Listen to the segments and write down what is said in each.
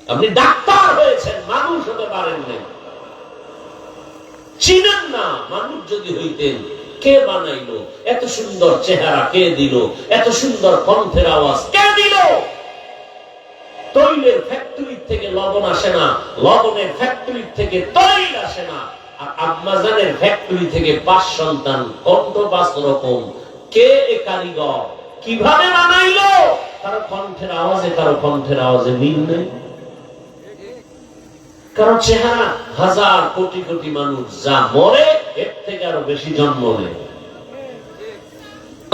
আপনি ডাক্তার হয়েছেন, মানুষ হতে পারেন না, চিনেন না। মানুষ যদি হইতেন, কে বানাইলো? এত সুন্দর চেহারা কে দিল? এত সুন্দর কণ্ঠের আওয়াজ কে দিল? তৈলের ফ্যাক্টরি থেকে লবণ আসে না, লবণের ফ্যাক্টরি থেকে তৈল আসে না। আর আম্মাজানের ফ্যাক্টরি থেকে 5 সন্তান, কণ্ঠ 5 রকম। কে এ কারিগর? কিভাবে বানাইলো? কারো কণ্ঠের আওয়াজে কারো কণ্ঠের আওয়াজে মিল নেই, কারো চেহারা। হাজার কোটি কোটি মানুষ যা মরে, এর থেকে আরো বেশি জন্ম নেয়।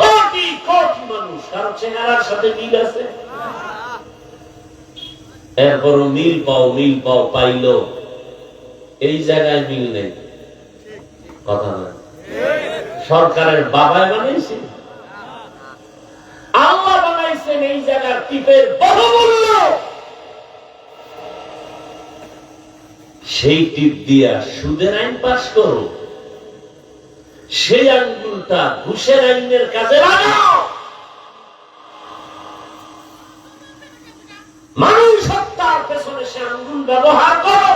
কোটি কোটি মানুষ, কারো চেহারার সাথে মিল আছে। এরপরও মিল পাও পাইলো, এই জায়গায় মিল নেই। কথা না, সরকারের বাবাই বানাইছে, আল্লাহ বানাইছেন। এই জায়গার টিপের বহুমূল্য, সেই টিপ দিয়া সুদের আইন পাস করো, সেই আঙ্গুলটা ঘুষের আইনের কাজে লাগাও। মানুষ হত্যার পেছনে সে আঙ্গুল ব্যবহার করো।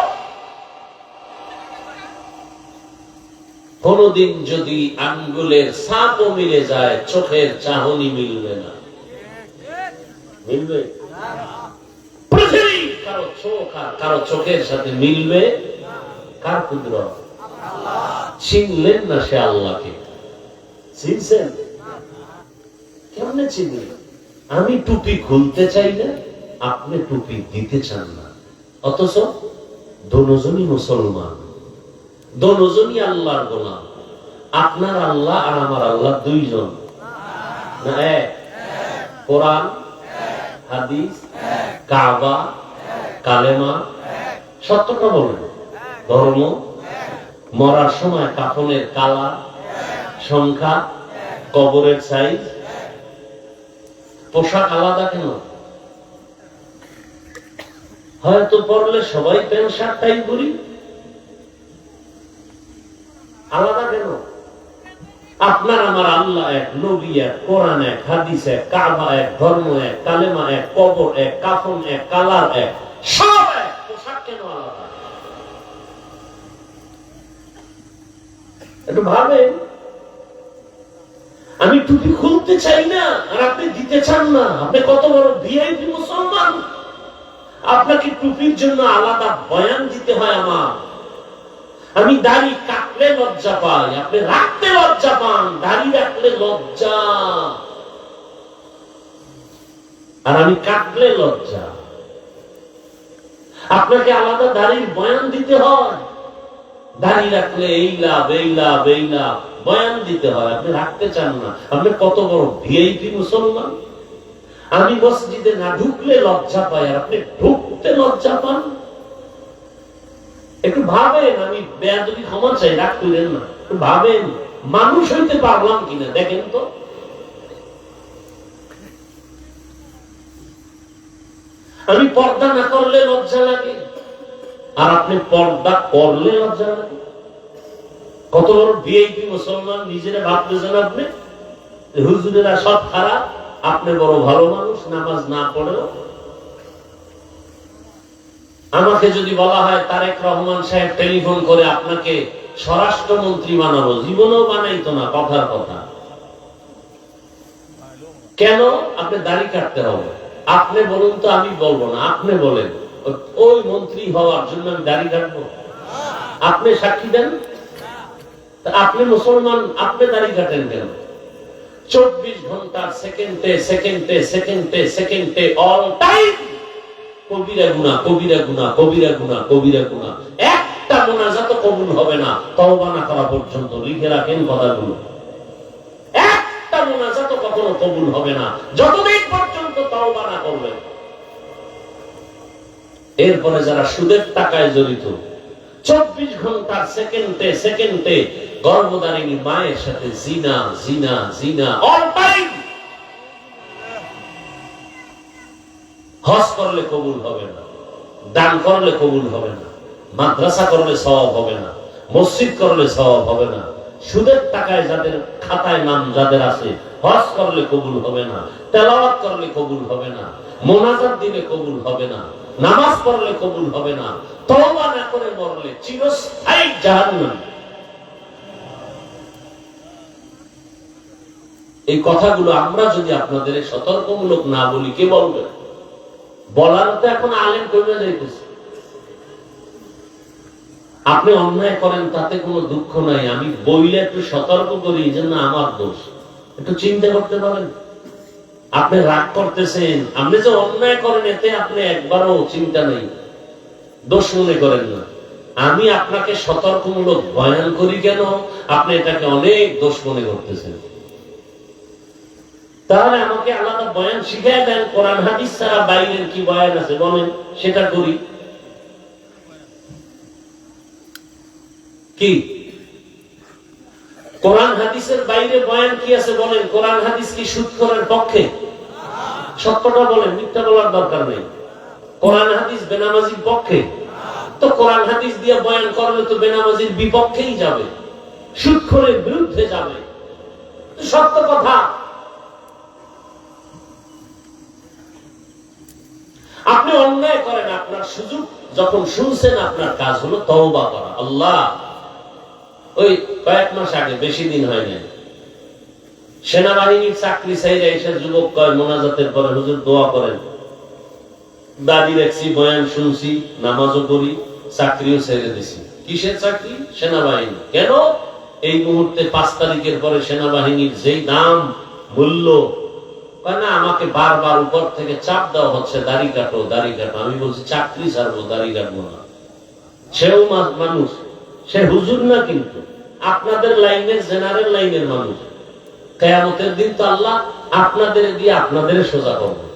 কোনদিন যদি আঙ্গুলের ছাপও মিলে যায়, চোখের চাহনি মিলবে না। মিলবে? পৃথিবী কারো চোখ আর কারো চোখের সাথে মিলবে? কার কুদরত? চিনলেন না সে আল্লাহকে? চিনছেন? কেমনে চিনলেন? আমি টুপি খুলতে চাই না, আপনি টুপি দিতে চান না, অথচ দুজনই মুসলমান, দুজনই আল্লাহর গোলাম। আপনার আল্লাহ আর আমার আল্লাহ দুইজন না এক? কোরআন, হাদিস, কাবা, কালেমা, সত্যটা বলেন। ধর্ম, মরার সময় কাফনের কালার, সংখ্যা, কবরের সাইজ, পোশাক আলাদা কেন? হয়তো পড়লে সবাই প্যান্ট শার্ট টাই পরি, আলাদা কেন? আপনার আমার আল্লাহ এক, নবী এক, কোরআন এক, হাদিস এক, কাবা এক, ধর্ম এক, কালেমা এক, কবর এক, কাফন এক, কালার এক, সব এক, পোশাক কেন আলাদা? একটু ভাবেন। আমি টুপি খুলতে চাই না আর আপনি দিতে চান না। আপনি কত বড় ভিআইপি মুসলমান! আপনাকে টুপির জন্য আলাদা বয়ান দিতে হয় আমার। আমি দাড়ি কাটলে লজ্জা পাই, আপনি রাখতে লজ্জা পান। দাড়ি রাখলে লজ্জা, আর আমি কাটলে লজ্জা। আপনাকে আলাদা দাড়ির বয়ান দিতে হয়। দাড়ি রাখলে এই লাভ, এই লাভ, এই লাভ, বয়ান দিতে হয়। আপনি রাখতে চান না। আপনি কত বড় ভিআইপি মুসলমান! আমি মসজিদে না ঢুকলে লজ্জা পাই, আর আপনি ঢুকতে লজ্জা পান। একটু ভাবেন। আমি বেয়াদবি ক্ষমা চাই, রাগ করেন না। একটু ভাবেন, মানুষ হইতে পারলাম কিনা দেখেন তো। আমি পর্দা না করলে লজ্জা লাগে, আর আপনি পর্দা করলে লজ্জা লাগে। কত বড় ভিআইপি মুসলমান নিজেরা ভাবতেছেন আপনি। হুজুরেরা সব খারাপ, আপনি বড় ভালো মানুষ, নামাজ না পড়েও। আমাকে যদি বলা হয় তারেক রহমান সাহেব টেলিফোন করে আপনাকে স্বরাষ্ট্রমন্ত্রী বানাবো, জীবনেও বানাইতো না, কথার কথা। কেন? আপনি দাড়ি কাটতে হবে। আপনি বলুন তো, আমি বলবো না, আপনি বলেন। ওই মন্ত্রী হওয়ার জন্য আমি দাড়ি কাটবো? আপনি সাক্ষী দেন। আপনি মুসলমান, আপনি দাড়ি কাটেন কেন? 24 ঘন্টার সেকেন্ডে সেকেন্ডে সেকেন্ডে সেকেন্ডে অল টাইম কবিরা গুনাহ, কবিরা গুনাহ, কবিরা গুনাহ, কবিরা গুনাহ। একটা মুনাজাত কবুল হবে না তওবা না করা পর্যন্ত। লিখে রাখেন কথাগুলো। একটা মুনাজাত কখনো কবুল হবে না যতদিন পর্যন্ত তওবা না করবেন। এরপরে যারা সুদের টাকায় জড়িত, 24 ঘন্টার সেকেন্ডে সেকেন্ডে গর্ভধারিণী মায়ের সাথে জিনা জিনা জিনা অল টাইম। হজ করলে কবুল হবে না, দান করলে কবুল হবে না, মাদ্রাসা করলে সওয়াব হবে না, মসজিদ করলে সওয়াব হবে না। সুদের টাকায় যাদের খাতায় নাম যাদের আছে, হজ করলে কবুল হবে না, তেলাওয়াত করলে কবুল হবে না, মোনাজাত দিলে কবুল হবে না, নামাজ পড়লে কবুল হবে না, তওবা না করে মরলে চিরস্থায়ী জাহান্নাম। এই কথাগুলো আমরা যদি আপনাদের সতর্কমূলক না বলি, কে বলবে? বলার তো এখন আলেম কমে যাইতেছে। আপনি অন্যায় করেন তাতে কোনো দুঃখ নাই, আমি বইলে একটু সতর্ক করি যে না আমার দোষ, একটু চিন্তা করতে পারেন। আপনি রাগ করতেছেন, আপনি যে অন্যায় করেন এতে আপনি একবারও চিন্তা নেই, দোষ মনে করেন না। আমি আপনাকে সতর্কমূলক বয়ান করি কেন, আপনি এটাকে অনেক দোষ মনে করতেছেন। তাহলে আমাকে আলাদা বয়ান শিখাই দেন, কোরআন হাদিস ছাড়া বাইরের কি বয়ান আছে বলেন, সেটা করি। কি কোরআন হাদিসের বাইরে বয়ান কি আছে বলেন? কোরআন হাদিস কি সুদখোরের পক্ষে? সত্যটা বলেন, মিথ্যা বলার দরকার নেই। কোরআন হাদিস বেনামাজির পক্ষে? তো কোরআন হাদিস দিয়ে বয়ান করলে তো বেনামাজির বিপক্ষেই যাবে, সুদখোরের বিরুদ্ধে যাবে। সত্য কথা। আপনি অন্যায় করেন, আপনার সুযোগ যখন শুনছেন, আপনার কাজ হলো তওবা করা। আল্লাহ, ওই কয়েক মাস আগে, বেশি দিন হয় না, সেনাবাহিনীর চাকরি চাইলে এসে যুবক কয় মোনাজাতের পরে, হুজুর দোয়া করেন। দাড়ি রাখছি, বয়ান শুনছি, নামাজও করি, চাকরিও ছেড়ে দিছি। কিসের চাকরি? সেনাবাহিনী। কেন? এই মুহূর্তে 5 তারিখের পরে সেনাবাহিনীর যেই দাম, মূল্য, না আমাকে বারবার উপর থেকে চাপ দেওয়া হচ্ছে, দাড়ি কাটো, দাড়ি কাটো। আমি বলছি চাকরি ছাড়বো, দাড়ি কাটবো না। সেও মানুষ, সে হুজুর না, কিন্তু আপনাদের লাইনের, জেনারেল লাইনের মানুষ। কিয়ামতের দিন তো আল্লাহ আপনাদের দিয়ে আপনাদের সোজা করবে।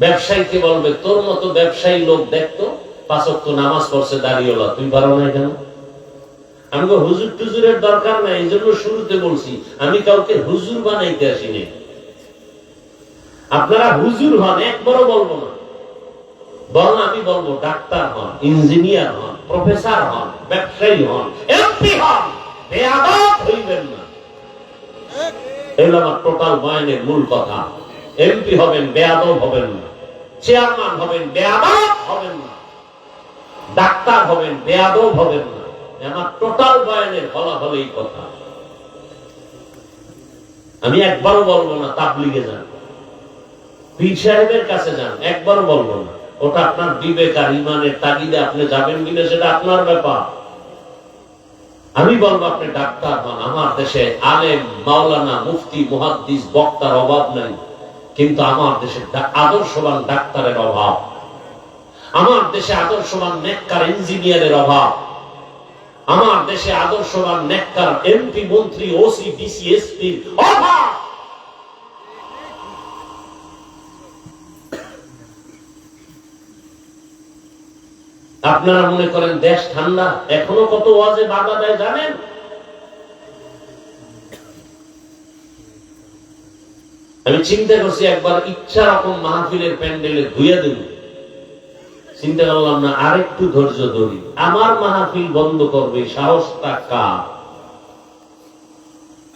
ব্যবসায়ীকে বলবে, তোর মতো ব্যবসায়ী লোক দেখতো 5 ওয়াক্ত নামাজ পড়ছে দাড়িওয়ালা, তুই পারো না কেন? আমি হুজুর টুজুরের দরকার নাই, এই জন্য শুরুতে বলছি আমি কাউকে হুজুর বানাইতে আসিনি। আপনারা হুজুর হন, একবারও বলবো না, বরং আমি বলবো ডাক্তার হন, ইঞ্জিনিয়ার হন, প্রফেসর হন, ব্যবসায়ী হন, এমপি হন, বেয়াদব হইবেন না। এগুলো আমার টোটাল বয়ানের মূল কথা। এমপি হবেন, বেয়াদব হবেন না। চেয়ারম্যান হবেন, বেয়াদব হবেন না। ডাক্তার হবেন, বেয়াদব হবেন না। আমার টোটাল বয়ানের ফলাফল এই কথা। আমি একবারও বলবো না তাবলীগে যান, পীর সাহেবের কাছে যান, একবারও বলবো না। ওটা আপনার বিবেক আর ইমানের তাগিদে আপনি যাবেন কিনা সেটা আপনার ব্যাপার। আমি বলবো আপনি ডাক্তার হন। আমার দেশে আলেম, মাওলানা, মুফতি, মুহাদ্দিস, বক্তার অভাব নাই, কিন্তু আমার দেশে আদর্শবান ডাক্তারের অভাব। আমার দেশে আদর্শবান নেককার ইঞ্জিনিয়ারের অভাব। আমার দেশে আদর্শবান নেককার এমপি, মন্ত্রী, ওসি, ডিসি, এসপির অভাব। আপনারা মনে করেন দেশ ঠান্ডা, এখনো কত ওয়াজে বাধা দেয় জানেন? আমি চিন্তা করছি একবার ইচ্ছা রকম মাহফিলের প্যান্ডেলে ধুইয়া দেব, চিন্তা করলাম না, আরেকটু ধৈর্য ধরি, আমার মাহফিল বন্ধ করবে সাহসটা কার?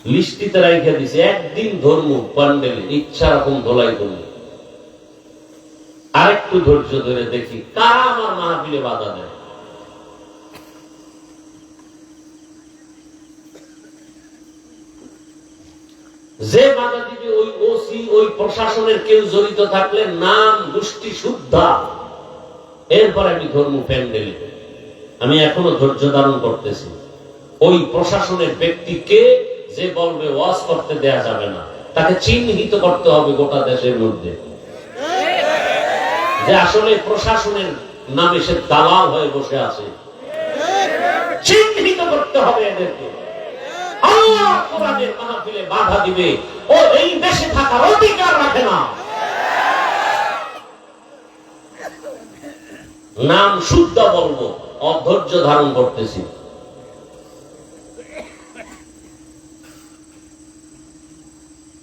লিস্টিতে রাইখা দিছে, একদিন ধর্ম প্যান্ডেলে ইচ্ছা রকম ধোলাই করবে, আরেকটু ধৈর্য ধরে দেখি কারা আমার মাহফিলে বাধা দেয়। যে বাধা দিবে ওই ওসি, ওই প্রশাসনের কেউ জড়িত থাকলে নাম গোষ্ঠী শুদ্ধা, এরপরে আমি ধর্ম প্যান্ডেলে। আমি এখনো ধৈর্য ধারণ করতেছি। ওই প্রশাসনের ব্যক্তিকে যে বলবে ওয়াজ করতে দেয়া যাবে না, তাকে চিহ্নিত করতে হবে গোটা দেশের মধ্যে, যে আসলে প্রশাসনের নামে সে দালাল হয়ে বসে আছে। চিহ্নিত করতে হবে এদেরকে। আল্লাহ কোরআনের মাহফিলে বাধা দিবে, ও এই দেশে থাকার অধিকার রাখে না। নাম শুদ্ধ বলবো, অধৈর্য ধারণ করতেছি।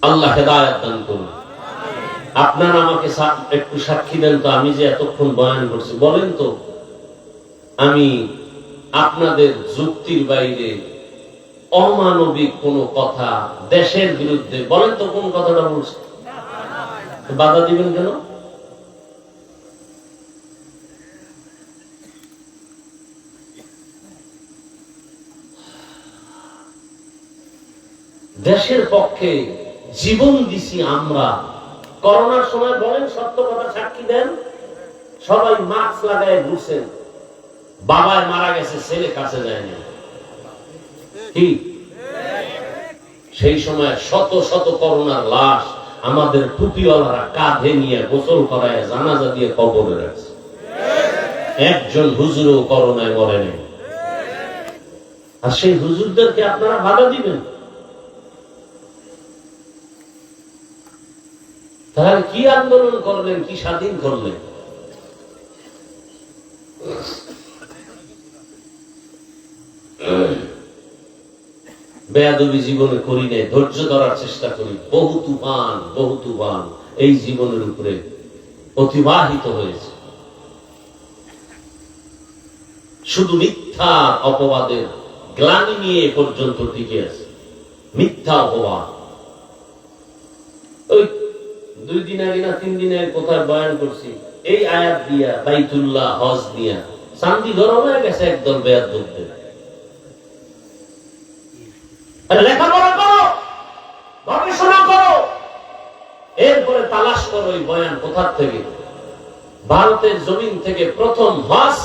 আল্লাহ হেদায়েত দান করুন। আপনারা আমাকে একটু সাক্ষী দেন তো, আমি যে এতক্ষণ বয়ান করছি, বলেন তো আমি আপনাদের যুক্তির বাইরে অমানবিক কোন কথা দেশের বিরুদ্ধে, বলেন তো কোন কথাটা বলছি? বাধা দিবেন কেন? দেশের পক্ষে জীবন দিছি আমরা। করোনার সময় বলেন, সত্য কথা সাক্ষী দেন, সবাই মাস্ক লাগায় ঘুরছেন, বাবায় মারা গেছে, ছেলে কাছে যায়নি। কি সেই সময় শত শত করোনার লাশ আমাদের টুপিওয়ালারা কাঁধে নিয়ে গোসল করায় জানাজা দিয়ে কবরে রাখছে। একজন হুজুরও করোনায় মরে নেই। আর সেই হুজুরদেরকে আপনারা বাধা দিবেন? তাহলে কি আন্দোলন করলেন, কি স্বাধীন করলেন? বেয়াদবি জীবনে করি নাই, ধৈর্য ধরার চেষ্টা করি। বহু তুফান এই জীবনের উপরে অতিবাহিত হয়েছে। শুধু মিথ্যা অপবাদের গ্লানি নিয়ে পর্যন্ত টিকে আছে। মিথ্যা অপবাদ। ওই 2 দিন আগে না 3 দিন আগে কোথায় বয়ান করছি, এই আয়াত দিয়া বাইতুল্লাহ হজ দিয়া শান্তি গরম হয়ে গেছে একদল বেয়াদবদের। লেখাপড়া করো, গবেষণা করো, এরপরে তালাশ করো এই বয়ান কোথার থেকে। ভারতের জমিন থেকে প্রথম হজ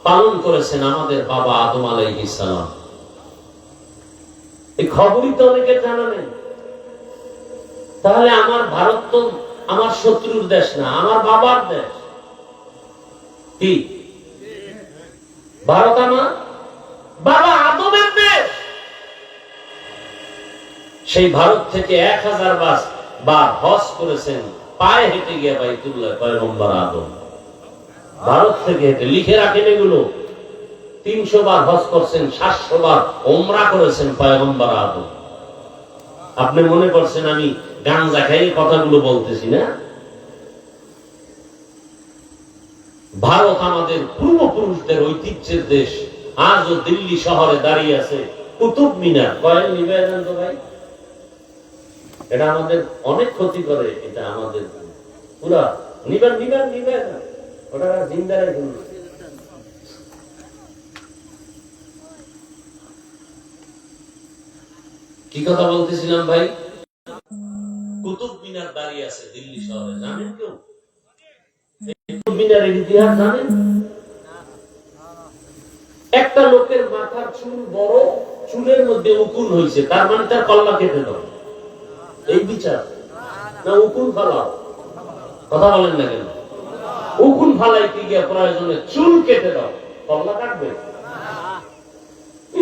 পালন করেছেন আমাদের বাবা আদম আলাইহিস সালাম। এই খবরই তো অনেকে জানা নেই। তাহলে আমার ভারত তো আমার শত্রুর দেশ না, আমার বাবার দেশ। কি ভারত আমার বাবা আদমের দেশ। সেই ভারত থেকে 1000 বার হজ করেছেন পায়ে হেঁটে গিয়ে বাইতুল্লাহ পয়গম্বর আদম। ভারত থেকে হেঁটে লিখে রাখেন এগুলো। 300 বার হজ করছেন, 700 বার ওমরা করেছেন পয়গম্বর আদম। আপনি মনে করছেন আমি গাঞ্জা খাই কথাগুলো বলতেছি না? ভারত আমাদের পূর্বপুরুষদের ঐতিহ্যের দেশ। আজও দিল্লি শহরে দাঁড়িয়ে আছে কুতুব মিনার। কয়েন নিবেদন তো ভাই, এটা আমাদের অনেক ক্ষতি করে। এটা আমাদের পুরা নিবেদন ওটা জিন্দারের জন্য। কি কথা বলতেছিলাম ভাই? কুতুব মিনার দাঁড়িয়ে আছে দিল্লি শহরে, জানেন কেউ? কুতুব মিনারের ইতিহাস জানেন? একটা লোকের মাথার চুল বড়, চুলের মধ্যে উকুন হয়েছে, তার মানে তার কল্লা কেটে দাও। এই বিচার না উকুন ফালাও? কথা বলেন না কেন? উকুন ফালাইতে গিয়ে প্রয়োজনে চুল কেটে দাও, কল্লা কাটবে?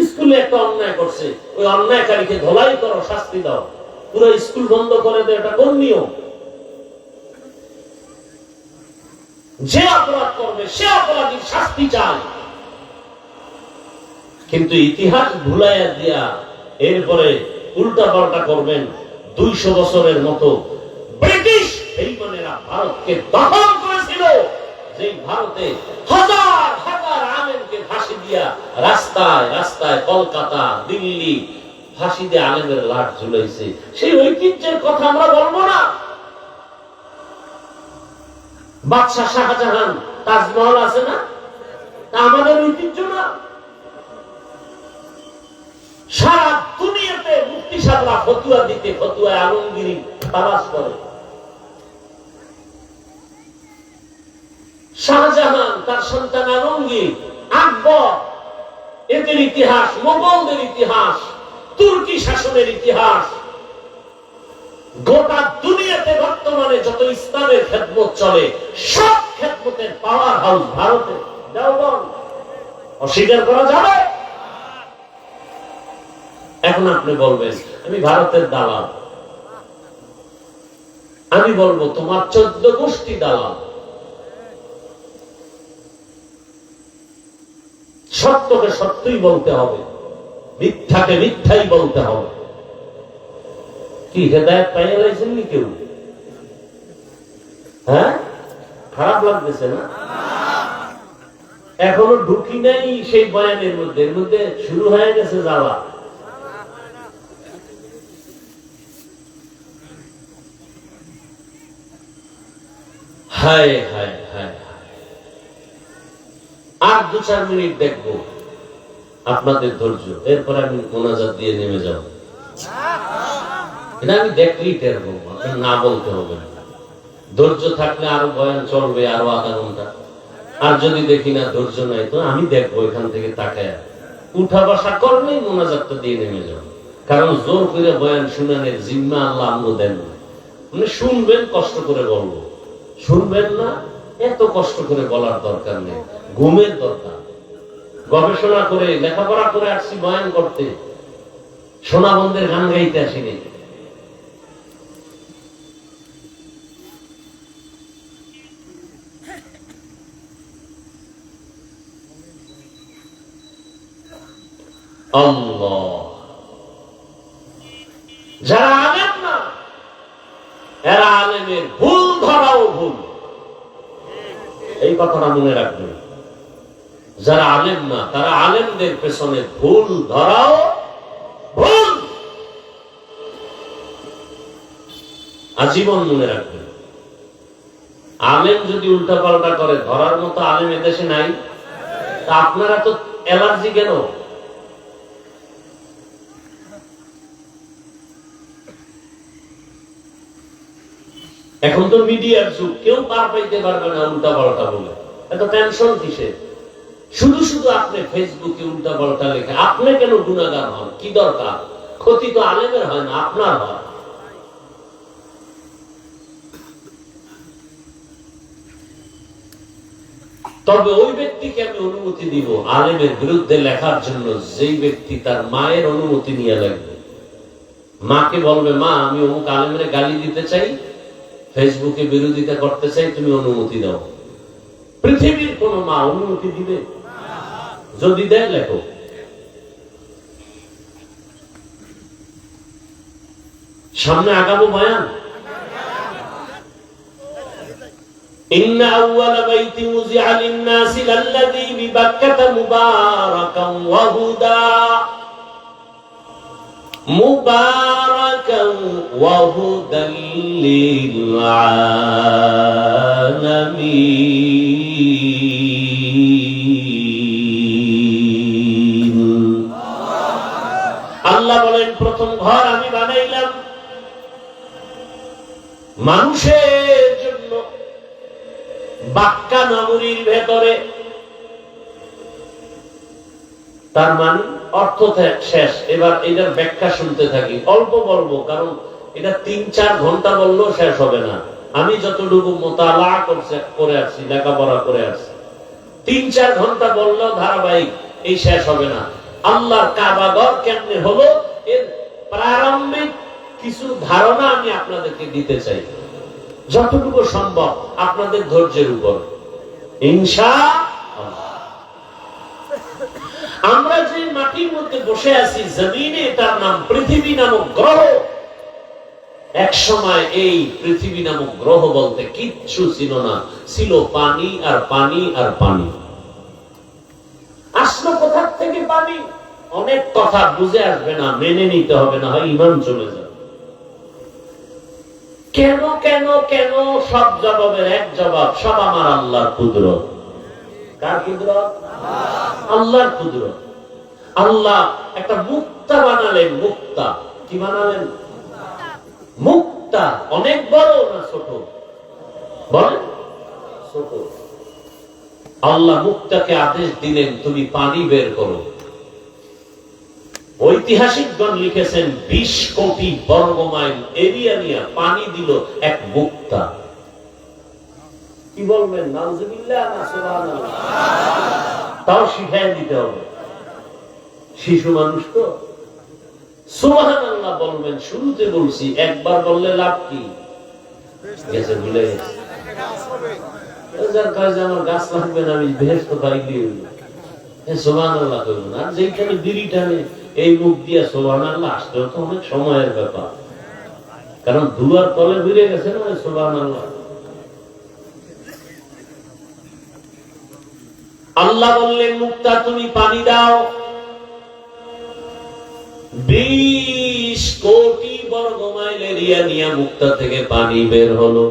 স্কুলে একটা অন্যায় করছে, ওই অন্যায়কারীকে ধোলাই করো, শাস্তি দাও, পুরো স্কুল বন্ধ করে দেয়। এটা কোন নিয়ম? যে অপরাধ করবে সে অপরাধীর শাস্তি চায়। কিন্তু ইতিহাস ভুলাইয়া দিয়া এরপরে উল্টা পাল্টা করবেন। 200 বছরের মতো ব্রিটিশ বেঈমানেরা ভারতকে দখল করেছিল, যেই ভারতে হাজার হাজার আলেমকে ফাঁসি দিয়া রাস্তায় রাস্তায়, কলকাতা, দিল্লি ফাঁসি দিয়ে আলেমের লাশ ঝুলাইছে। সেই ঐতিহ্যের কথা আমরা বলবো না? বাদশাহ শাহজাহান তাজমহল আছে না, আমাদের ঐতিহ্য না? সারা দুনিয়াতে মুফতি সাহেবরা ফতুয়া দিতে, ফতুয়ায় আলমগীরি তালাশ করে। শাহজাহান, তার সন্তান আলমগীর, আকবর, এদের ইতিহাস, মোগলদের ইতিহাস, তুর্কি শাসনের ইতিহাস, গোটা দুনিয়াতে বর্তমানে যত ইসলামের খেদমত চলে সব খেদমতের পাওয়ার হাউস ভারতে। দেওবন্দ অস্বীকার করা যাবে? এখন আপনি বলবেন আমি ভারতের দালাল। আমি বলবো তোমার 14 গোষ্ঠী দালাল। সত্যকে সত্যই বলতে হবে, মিথ্যাকে মিথ্যাই বলতে হবে। কি হেদায়েত পাইয়া লাইছেন নি কেউ? হ্যাঁ, খারাপ লাগতেছে না? এখনো ঢুকি নাই সেই বয়ানের মধ্যে, এর মধ্যে শুরু হয়ে গেছে জ্বালা। হায় হায় হায়, আর 2-4 মিনিট দেখবো আপনাদের ধৈর্য, এরপর আমি মোনাজাত দিয়ে নেমে যাব। এটা আমি দেখলেই টের পাবো, আপনার না বলতে হবে না। ধৈর্য থাকলে আরো বয়ান চলবে আরো আধা ঘন্টা, আর যদি দেখি না ধৈর্য নাই তো আমি দেখবো এখান থেকে তাকায় উঠা বসা করলেই মোনাজাতটা দিয়ে নেমে যাও। কারণ জোর করে বয়ান শুনানের জিম্মা আল্লাহ আমগো দেন না। মানে শুনবেন, কষ্ট করে বলবো, শুনবেন না এত কষ্ট করে বলার দরকার নেই, ঘুমের দরকার। গবেষণা করে লেখাপড়া করে আসছি বয়ান করতে, সোনা বন্ধের গান গাইতে আসিনি। আল্লাহ, যারা আলেম না এরা আলেমের ভুল ধরাও ভুল, এই কথাটা মনে রাখবেন। যারা আলেম না তারা আলেমদের পেছনে ভুল ধরাও ভুল, আজীবন মনে রাখবেন। আলেম যদি উল্টা পাল্টা করে ধরার মতো আলেম এদেশে নাই, তা আপনারা তো অ্যালার্জি কেন? এখন তো মিডিয়ার যুগ, কেউ পার পাইতে পারবে না উল্টা পাল্টা বলে। এত টেনশন কিসের? শুধু শুধু আপনি ফেসবুকে উল্টা পাল্টা লেখে আপনি কেন গুনাহগার হন? কি দরকার? ক্ষতি তো আলেমের হয় না, আপনার হয়। তবে ওই ব্যক্তিকে আমি অনুমতি দিব আলেমের বিরুদ্ধে লেখার জন্য যেই ব্যক্তি তার মায়ের অনুমতি নিয়ে লাগবে। মাকে বলবে, মা আমি অমুক আলেমের গালি দিতে চাই, ফেসবুকে বিরোধিতা করতে চাই, তুমি অনুমতি দাও। পৃথিবীর কোন মা অনুমতি দিবে? যদি দেয় লেখো। সামনে আগাবো বয়ান। إن أول بيت وضع للناس للذي ببكة مباركا وهدى للعالمين। আল্লাহ বলেন, প্রথম ঘর আমি বানাইলাম মানুষের জন্য বাক্কা নগরীর ভেতরে। তার মানে অর্থ শেষ। এবার এটার ব্যাখ্যা শুনতে থাকি, অল্প বলবো কারণ এটা ৩-৪ ঘন্টা বললেও শেষ হবে না। আমি যতটুকু মোতালা করে আসছি, লেখাপড়া করে আসছি, ৩-৪ ঘন্টা বললেও ধারাবাহিক এই শেষ হবে না। আল্লাহর কাবাঘর কেমনে হলো এর প্রারম্ভিক কিছু ধারণা আমি আপনাদেরকে দিতে চাই, যতটুকু সম্ভব আপনাদের ধৈর্যের উপর, ইনশাআল্লাহ। আমরা যে মাটির মধ্যে বসে আছি জমিনে, তার নাম পৃথিবী নামক গ্রহ। এক সময় এই পৃথিবী নামক গ্রহ বলতে কিচ্ছু ছিল না, ছিল পানি আর পানি আর পানি। আসলো কোথার থেকে পানি? অনেক কথা বুঝে আসবে না, মেনে নিতে হবে, না হয় ঈমান চলে যাবে। কেন কেন কেন? সব জবাবের এক জবাব, সব আমার আল্লাহর কুদরত। কার কুদরত? আল্লাহর কুদরত। আল্লাহ একটা মুক্তা বানালেন। মুক্তা কি বানালেন? মুক্তা অনেক বড় না ছোট? বলেন ছোট। আল্লাহ মুক্তাকে আদেশ দিলেন, তুমি পানি বের করো। ঐতিহাসিকগণ লিখেছেন ২০ কোটি বর্গ মাইল এরিয়া নিয়ে পানি দিল এক মুক্তা। কি বলবেন? নাউজুবিল্লাহ না সুবহানাল্লাহ? তাও শিখায় দিতে হবে, শিশু মানুষ তো। সুবহানাল্লাহ বলবেন, শুরুতে বলছি, একবার বললে লাভ কি? গেছে, ভুলে গেছে। যার কাছে আমার গাছ লাগবে না, আমি বেহেশত পাইলি সুবহানাল্লাহ করব না। আর যেখানে বিড়ি টানে এই মুখ দিয়া সুবহানাল্লাহ আসতে তো অনেক সময়ের ব্যাপার, কারণ দুয়ার তলে ঘুরে গেছে না সুবহানাল্লাহ। আল্লাহ বললেন, মুক্তা তুমি পানি দাও। ২০ কোটি বর্গ মাইল এরিয়া নিয়ে মুক্তা থেকে পানি বের হলো।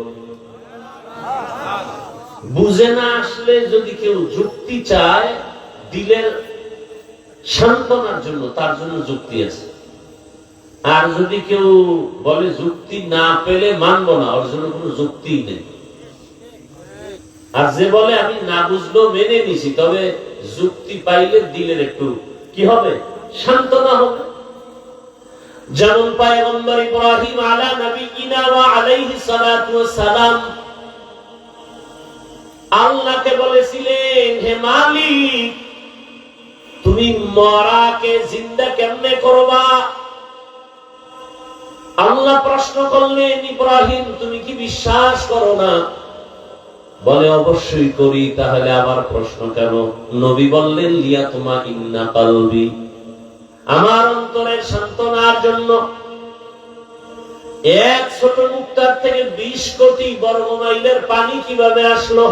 বুঝে না আসলে যদি কেউ যুক্তি চায় দিলের সান্ত্বনার জন্য, তার জন্য যুক্তি আছে। আর যদি কেউ বলে যুক্তি না পেলে মানবো না, ওর জন্য কোনো যুক্তি নেই। আর যে বলে আমি না বুঝলো মেনে নিছি, তবে যুক্তি পাইলে দিলের একটু কি হবে, সান্ত্বনা হবে। যেমন পয়গম্বর ইব্রাহিম আলা নবিয়িনা ওয়া আলাইহিস সালাতু ওয়াস সালাম আল্লাহকে বলেছিলেন, হে মালিক, তুমি মরাকে জিন্দা কেমনে করবা? আল্লাহ প্রশ্ন করলেন, ইব্রাহিম তুমি কি বিশ্বাস করো না? বলে অবশ্যই করি। তাহলে আবার প্রশ্ন কেন? নবী বললেন, লিয়াতমাইন্না কলবি, আমার অন্তরের সান্ত্বনার জন্য। এক ছোট মুক্তার থেকে 20 কোটি বর্গ মাইলের পানি কিভাবে আসলো?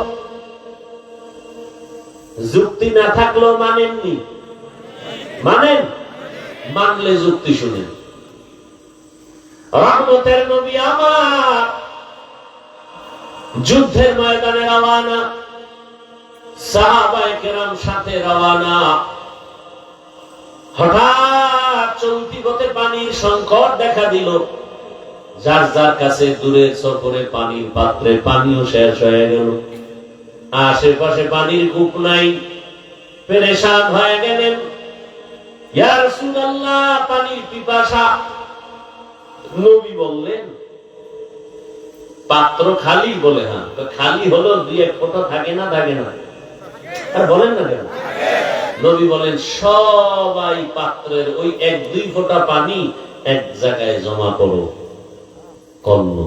যুক্তি না থাকলেও মানেননি? মানেন? মানলে যুক্তি শুনেন। রহমতের নবী আমার যুদ্ধের ময়দানে রওয়ানা, সাহাবায়ে কেরাম সাথে রওয়ানা। হঠাৎ চলতি পথে পানির সংকট দেখা দিল। যার যার কাছে দূরের সফরে পানির পাত্রে পানিও শেষ হয়ে গেল। আশেপাশে পানির কূপ নাই। পেরেশান হয়ে গেলেন। ইয়া রাসূলুল্লাহ, পানির পিপাসা। নবী বললেন, পাত্র খালি? বলে হ্যাঁ। খালি হলো 2-1 ফোঁটা থাকে না? থাকে না? আর বলেন না কেন? নবী বলেন, সবাই পাত্রের ওই 1-2 ফোঁটা পানি এক জায়গায় জমা করো, কর্ণ।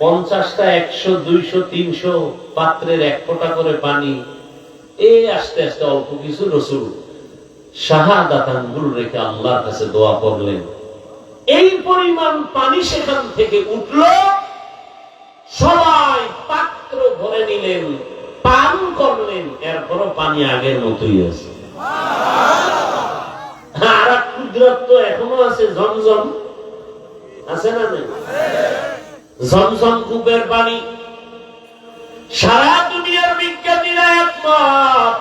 50টা 100 200 300 পাত্রের 1 ফোঁটা করে পানি। এই আস্তে আস্তে অল্প কিছু রাসূল শাহাদাত আঙ্গুল রেখে আল্লাহর কাছে দোয়া করলেন। এই পরিমাণ পানি সেখান থেকে উঠল। সবাই পাত্র ভরে নিলেন, পান করলেন। এরপরও পানি আগের মতোই আছে। আর এক কুদরত তো এখনো আছে, জমজম আছে না? নেই? জমজম কূপের পানি সারা দুনিয়ার বিজ্ঞানীরা একমত,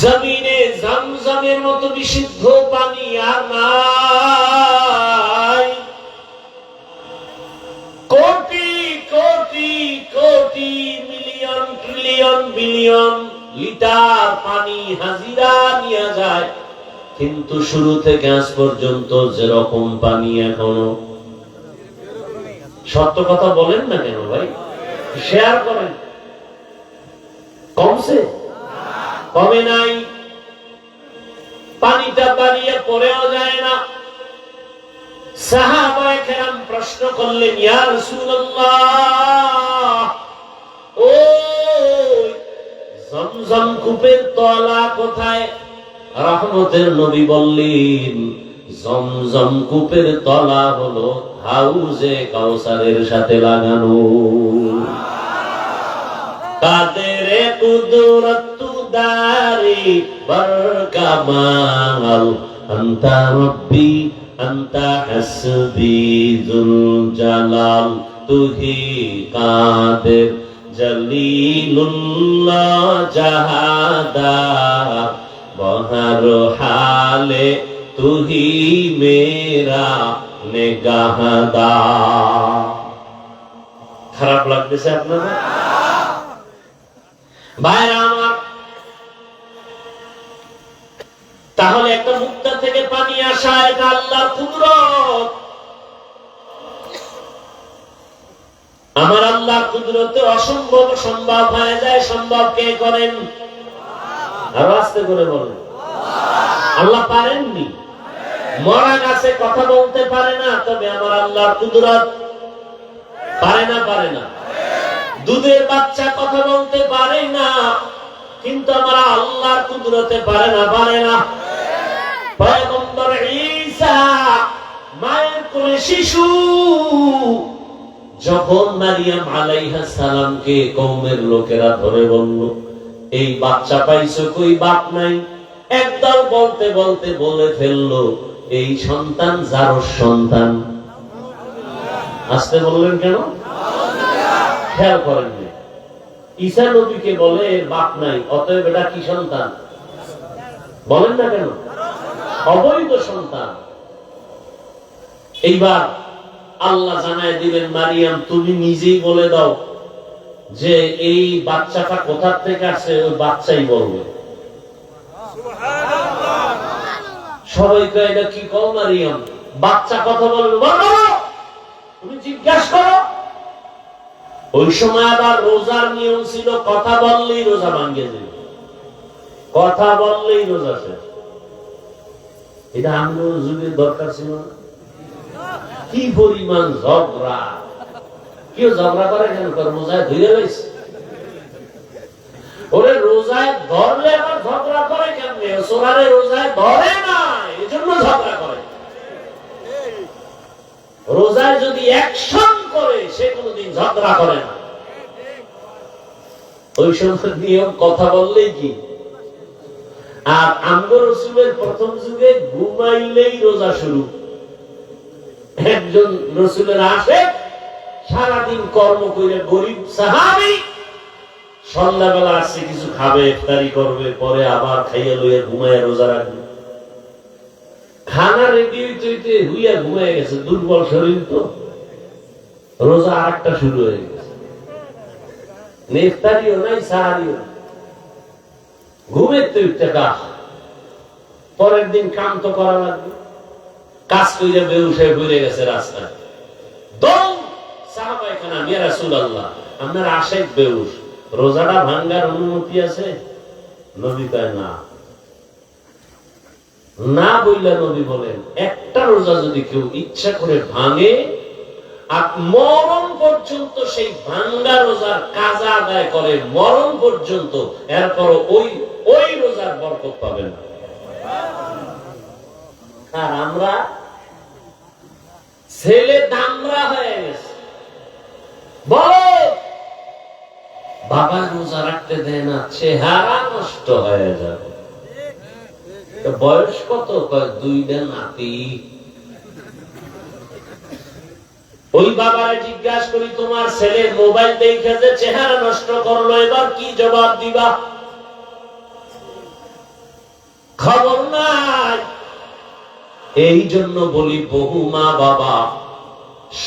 জমিনে জমজমের মতো বিশুদ্ধ পানি আর নাই। Crore crore crore million trillion billion litre পানি হাজিরা নিয়ে যায়, কিন্তু শুরু থেকে আজ পর্যন্ত যেরকম পানি এখনো। সত্য কথা বলেন না কেন ভাই? শেয়ার করেন। কমছে? কমে নাই। পানিটা বাড়িয়ে পড়েও যায় না। সাহাবায়ে কেরাম প্রশ্ন করলেন, ইয়া রাসূলুল্লাহ, ও জমজম কূপের তলা কোথায়? রহমতের নবী বললেন, জমজম কূপের তলা হলো হাউজে কাউসারের সাথে লাগানো। কাদের কুদরত দারি বরকামাল, আনতা রব্বি আনতা হাসবি যুল জালাল, তুহি কাদের জলিলুল্লাহ জাহাদা, বহর হালে তুহি মেরা নেগাহদা। খারাপ লাগতেছে আপনারা? ভাইরা আমার, তাহলে একটা মুক্তা থেকে পানি আসা, এটা আল্লাহর কুদরত। আমার আল্লাহর কুদরতে অসম্ভব সম্ভব হয়ে যায়। সম্ভব কে করেন? আর আস্তে করে বলেন। আল্লাহ পারেননি? মরা গাছে কথা বলতে পারে না, তবে আমার আল্লাহর কুদরত পারে না? পারে না? দুধের বাচ্চা কথা বলতে পারে না, কিন্তু আমার আল্লাহর কুদরতে পারে না? পারে না? পয়গম্বর ঈসা মায়ের কোলে শিশু, যখন মারিয়াম আলাইহিস সালামকে কওমের লোকেরা ধরে বলল, এই বাচ্চা পাইছো কই? বাপ নাই। একদল বলতে বলতে বলে ফেললো, এই সন্তান জারস সন্তান। আসতে বললেন কেন? খেয়াল করেননি। ঈসা নবীকে বলে এর বাপ নাই, অতএব এটা কি সন্তান? বলেন না কেন? অবৈধ সন্তান। এইবার আল্লাহ জানায় দিলেন, মারিয়াম তুমি নিজেই বলে দাও যে এই বাচ্চাটা কোথা থেকে আসছে, ওই বাচ্চাই বলবে। সবাই কয় এটা কি কও মারিয়াম, বাচ্চা কথা বলবে? বলো, তুমি জিজ্ঞাসা করো। ওই সময় আবার রোজার নিয়ম ছিল, কথা বললেই রোজা ভাঙ্গে যাবে, কথা বললেই রোজা শেষ। এটা আমরাও যুগের দরকার ছিল না? কি পরিমাণ ঝগড়া! কেউ ঝগড়া করে কেন? রোজায় ধরে রয়েছে, ওরে রোজায় ধরলে আবার ঝগড়া করে কেমনে? সোনারে রোজায় ধরে না, এই জন্য ঝগড়া করে। রোজায় যদি অ্যাকশন করে সে কোনদিন ঝগড়া করে না। ওই সময় নিয়ম কথা বললেই কি। আর আমগো রসুলের প্রথম যুগে ঘুমাইলেই রোজা শুরু। একজন রসুলের আশেক সারাদিন কর্ম করে, গরিব সাহাবী, সন্ধ্যাবেলা আসছে কিছু খাবে, ইফতারি করবে, পরে আবার খাইয়া লইয়া ঘুমাইয়া রোজা রাখবে। খানা রেডি হইতে হইতে হুইয়া ঘুমাইয়া গেছে, দুর্বল শরীর তো, রোজা আরেকটা শুরু হয়ে গেছে। ইফতারিও নাই, সাহারিও নাই, ঘুমের তো উঠতে কাজ। পরের দিন কাম তো করা লাগবে, কাজ করে বেহুশ হয়ে ঘুরে গেছে রাস্তায়। দৌড় সাহাবায়ে কেরাম, ইয়া রাসূলুল্লাহ আপনার আশেক বেহুশ, রোজাটা ভাঙ্গার অনুমতি আছে? নবী কয় না। না বললে নবী বলেন, একটা রোজা যদি কেউ ইচ্ছা করে ভাঙে আর মরণ পর্যন্ত সেই ভাঙ্গা রোজার কাজা আদায় করে, মরণ পর্যন্ত, এরপর ওই রোজার বরকত পাবেন। আর আমরা ছেলে দামরা হয়ে গেছে, বলো বাবা রোজা রাখতে দেয় না, চেহারা নষ্ট হয়ে যাবে। বয়স কত? দুইটা নাতি। ওই বাবারে জিজ্ঞাসা করি, তোমার ছেলের মোবাইল দেখে যে চেহারা নষ্ট করলো, এবার কি জবাব দিবা? খবর নাই। এই জন্য বলি, বহু মা বাবা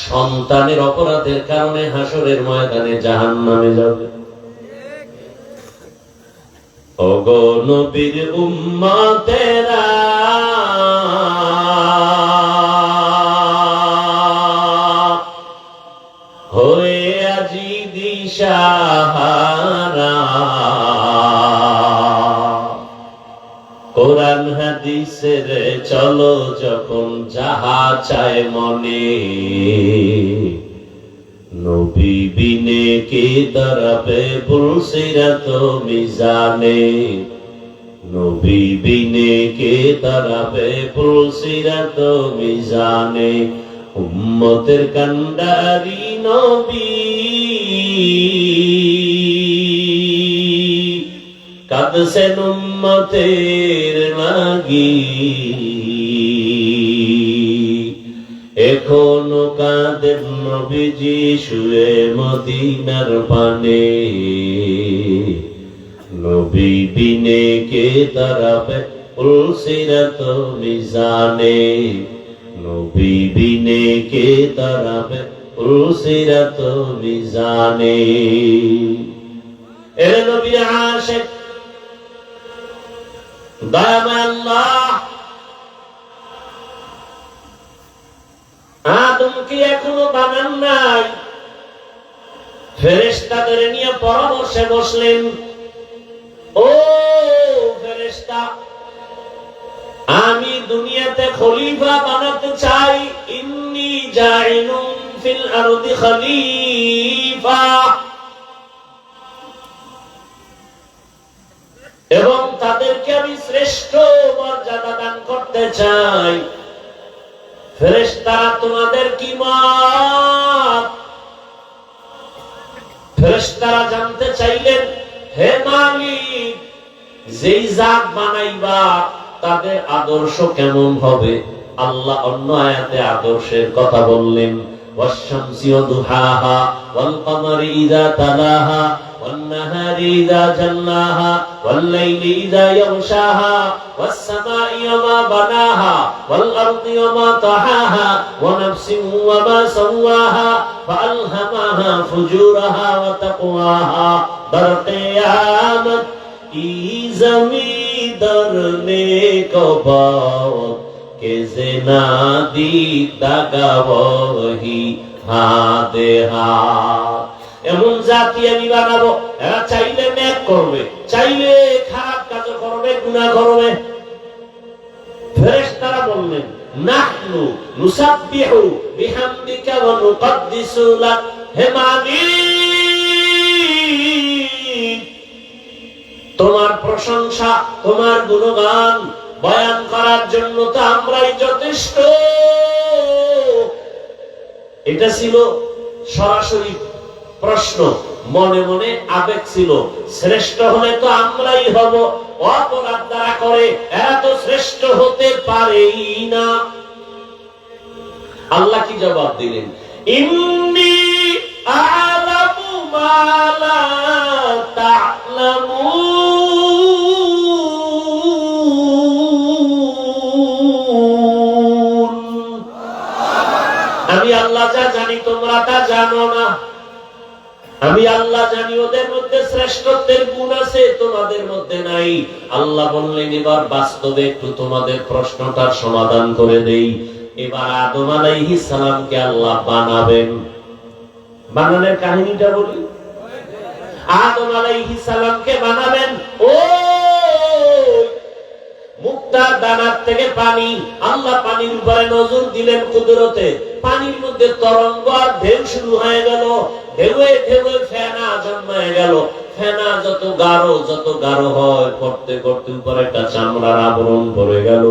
সন্তানের অপরাধের কারণে হাসরের ময়দানে জাহান্নামে যাবে। ওগো নবীর উম্মতেরা, হয়ে আজি দিশাহারা, কোরআন হাদিসের চলো যখন যাহা চায় মনে, নবী বিনে কে দাঁড়াবে পুলসিরাত মিজানে, নবী বিনে কে দাঁড়াবে পুলসিরাত মিজানে, উম্মতের কান্ডারি নবী কাঁদছেন উম্মতের লাগি, এখনো কাঁদেন নবীজি শুয়ে মদিনার পানে, নবী বিনে কে দাঁড়াবে পুলসিরাত মিজানে, নবী বিনে কে দাঁড়াবে পুলসিরাত মিজানে। এ নবীর আশিক দয়াময় আল্লাহ আদমকে এখনো বানান নাই, ফেরেশতাদের নিয়ে পরামর্শে বসলেন। ও ফেরেশতা, আমি দুনিয়াতে খলিফা বানাতে চাই, ইন্নী জাইলুন ফিল আরদি খলিফা, এবং তাদেরকে আমি শ্রেষ্ঠ মর্যাদা দান করতে চাই। ফেরেশতারা তোমাদের কি মত? ফেরেশতারা জানতে চাইলেন, হে মালিক, যেই জাত বানাইবা তাদের আদর্শ কেমন হবে? আল্লাহ অন্য আয়াতে আদর্শের কথা বললেন, والشمس وضحاها والقمر إذا تلاها والنهار إذا جلاها والليل إذا يغشاها والسماء وما بناها والأرض وما طحاها ونفس وما سواها فألهمها فجورها وتقواها در قیامت ای زمیندر نیک باور کہ زنا دی দাগাবহি হাতে হাত। এমন জাতি আমি বানাবো, এরা চাইলে নেক করবে, চাইলে খারাপ কাজ করবে, গুনাহ করবে। ফেরেশতারা বললেন নাহনু নুসাব্বিহু বিহামদিকা ওয়া নুকদ্দিসু লাক, হে মালিক তোমার প্রশংসা, তোমার গুণগান বয়ান করার জন্য তো আমরাই যথেষ্ট। এটা ছিল সরাসরি প্রশ্ন, মনে মনে আবেগ ছিল, শ্রেষ্ঠ হলে তো আমরাই হব, অপরাধ দ্বারা করে এরা তো শ্রেষ্ঠ হতে পারেই না। আল্লাহ কি জবাব দিলেন? ইন্নী আ'লামু মা লা তা'লামুন, আমি আল্লাহ যা জানি তোমরা তা জানো না। আমি আল্লাহ জানি ওদের মধ্যে শ্রেষ্ঠত্বের গুণ আছে, তোমাদের মধ্যে নাই। আল্লাহ বললেন এবার বাস্তবে একটু তোমাদের প্রশ্নটার সমাধান করে দেই। এবার আদম আলাইহিস সালামকে আল্লাহ বানাবেন। বানানোর কাহিনীটা বলি। আদম আলাইহিস সালামকে বানাবেন, ও মুক্তার দানার থেকে পানি, আল্লাহ পানির উপরে নজর দিলেন কুদরতে, পানির মধ্যে তরঙ্গ আর ঢেউ শুরু হয়ে গেল, ঢেউয়ে ঢেউয়ে ফেনা জন্মায় গেল। ফেনা যত গাঢ় হয়, করতে করতে উপরে একটা চামড়ার আবরণ পড়ে গেল।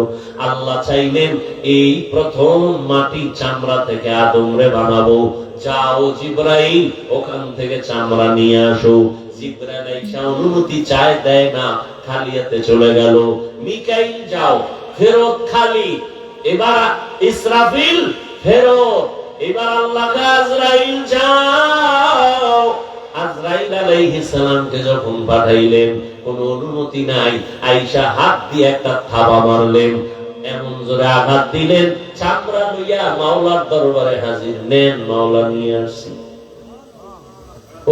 আল্লাহ চাইলেন এই প্রথম মাটি চামড়া থেকে আদমরে বানাবো, যাও জিবরাইল ওখান থেকে চামড়া নিয়ে আসো। জিবরাইল আইসা অনুমতি চায়, দেয় না, খালি হাতে চলে গেল। মিকাইল যাও, ফেরত খালি। এবার ইসরাফিল ফেরত। এবার আল্লাহ আজরাইল যাও। আজরাইল আলাইহিস সালামকে যখন পাঠাইলেন, কোন অনুমতি নাই, আয়েশা হাত দিয়ে একটা থাবা মারলেন, এমন জোরে আঘাত দিলেন, চামড়া লইয়া মাওলার দরবারে হাজির। নেন, মাওলা নিয়ে আসছি।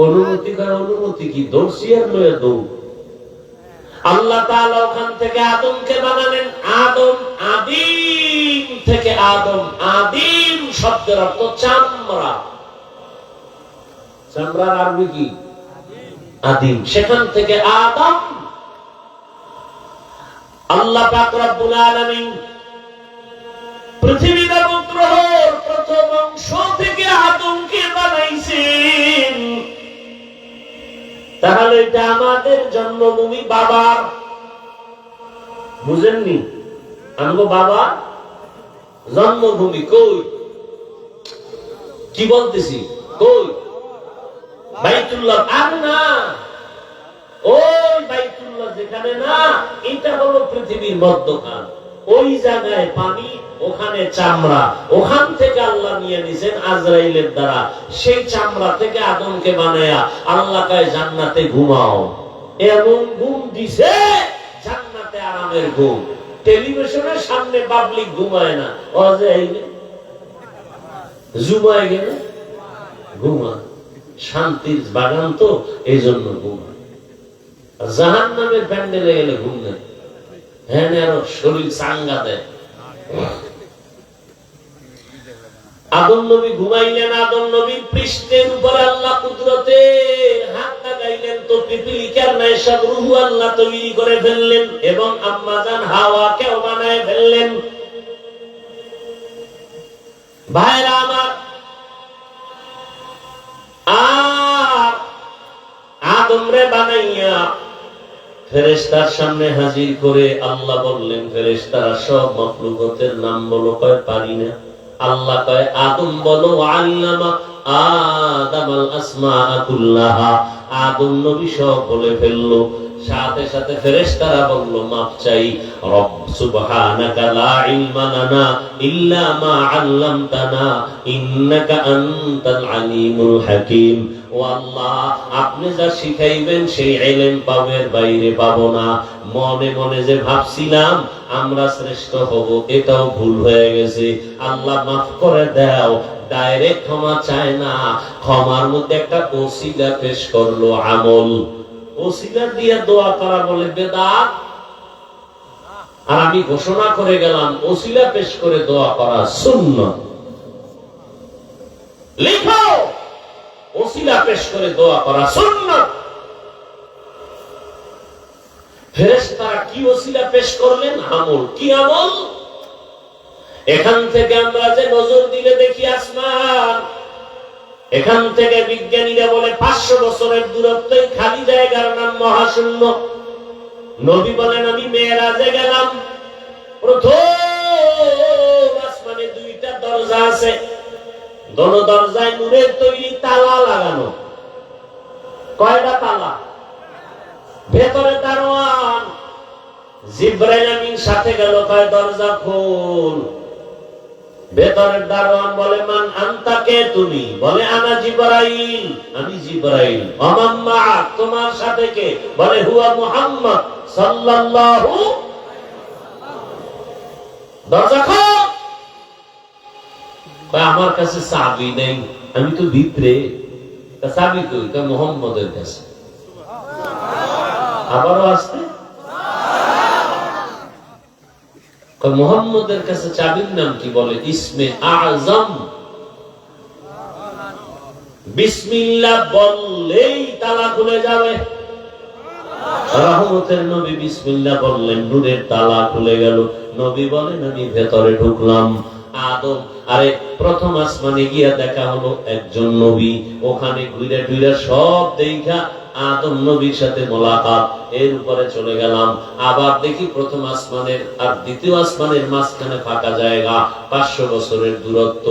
অনুমতি কি দৌড়ছি আর লইয়া দৌড়। আল্লাহ তাআলা ওখান থেকে আদমকে বানালেন। আদম আদিম থেকে আদম, আদিম শব্দের অর্থ চামড়া। চামড়ার আরবি কি? আদিম। সেখান থেকে আদম। আল্লাহ পাক রব্বুল আলামিন পৃথিবীর গ্রহের প্রথম অংশ থেকে আদমকে বানাইছেন। তাহলে এটা আমাদের জন্মভূমি বাবার, বুঝেননি? আমগো বাবা জন্মভূমি কই? কি বলতেছি? কই? বাইতুল্লাহ। আর না, ওই বাইতুল্লাহ যেখানে না, এটা হলো পৃথিবীর মধ্যখান। ওই জায়গায় পানি, ওখানে চামড়া। ওখান থেকে আল্লাহ নিয়ে নিছেন আজরাইলের দ্বারা। সেই চামড়া থেকে আদমকে বানায়া আল্লাহ কয় জান্নাতে ঘুমাও। এমন ঘুম দিছে, জান্নাতে আরামের ঘুম। টেলিভিশনের সামনে পাবলিক ঘুমায় না, জুমায় গেলে ঘুমায়। শান্তির বাগান তো, এই জন্য ঘুমায়। জাহান্নামের প্যান্ডেলে গেলে ঘুম নেই। হ্যাঁ, আরো শরীর চাঙ্গা দেয়। আদম নবী ঘুমাইলেন। আদম নবীর পৃষ্ঠের উপরে আল্লাহ কুদরতে হাত লাগাইলেন, তো পিপিলিকার ন্যায় সব রূহ আল্লাহ তৈরি করে ফেললেন এবং আম্মা জান হাওয়াকেও বানায় ফেললেন। ভাইরা আমার, আর আদমরে বানাইয়া ফেরেশতার সামনে হাজির করে আল্লাহ বললেন, ফেরেশতারা সব মাখলুকাতের নাম বলো। কয় পারি না। আল্লাহ কয় আদম বলো। আল্লামা আদম আল আসমাআ কুল্লাহা। আদম নবী সব বলে ফেললো। সাথে সাথে ফেরেশতারা বলল মাপ চাই। রব সুবহানাকা লা ইলমা লানা ইল্লা মা আল্লামতানা ইন্নাকা আনতাল আলিমুল হাকীম। ও আল্লাহ, আপনি যা শিখাইবেন সেই ইলম পাবের বাইরে পাবো না। মনে মনে যে ভাবছিলাম আমরা শ্রেষ্ঠ হব, এটাও ভুল হয়ে গেছে। আল্লাহ মাফ করে দাও। ডাইরেক্ট ক্ষমা চায় না, ক্ষমার মধ্যে একটা ওসিলা পেশ করলো, আমল। ওসিলা দিয়ে দোয়া করা বলে বেদাত। আর আমি ঘোষণা করে গেলাম ওসিলা পেশ করে দোয়া করা সুন্নাত। লিখো, ওসিলা পেশ করে দোয়া করা সুন্নাত। ফেরেশতারা কি ওসিলা পেশ করলেন? আমল। কি আমল? এখান থেকে আমরা যে নজর দিলে দেখি আসমান, এখান থেকে বিজ্ঞানীরা বলে 500 বছরের দূরত্বে খালি জায়গার নাম মহাশূন্য। নবী বলেন আমি মেরাজে গেলাম, প্রথম আসমানে 2টা দরজা আছে, দোনো দরজায় নূরের তৈরি তালা লাগানো। কয়টা তালা? ভেতরে দারোয়ান। জিবরাইল আমিন সাথে গেল, কয় দরজা খোল। ভেতরের দারোয়ান বলে মান আনতা, কে তুমি? বলে আনা জিবরাইল, আমি জিবরাইল। ওমান মাআক, তোমার সাথে কে? বলে হুয়া মুহাম্মদ সাল্লাল্লাহু। দরজা খোল। কয় আমার কাছে চাবি নেই, আমি তো ভিতরে। চাবি কই? কয় মুহাম্মদের কাছে। আবারও আসতে, মুহাম্মদের কাছে চাবির নাম কি? বলে ইসমে আযম। বিসমিল্লাহ বললেই তালা খুলে যাবে। রহমতের নবী বিসমিল্লাহ বললেন, নূরের তালা খুলে গেল। নবী বলেন আমি ভেতরে ঢুকলাম। আদম, আরে প্রথম আসমানে গিয়া দেখা হলো একজন নবী, ওখানে ঘুরে ঘুরে সব দেখা আদম নবীর সাথে মোলাকাত। এর উপরে চলে গেলাম, আবার দেখি প্রথম আসমানের আর দ্বিতীয় আসমানের মাঝখানে ফাঁকা জায়গা, 500 বছরের দূরত্ব।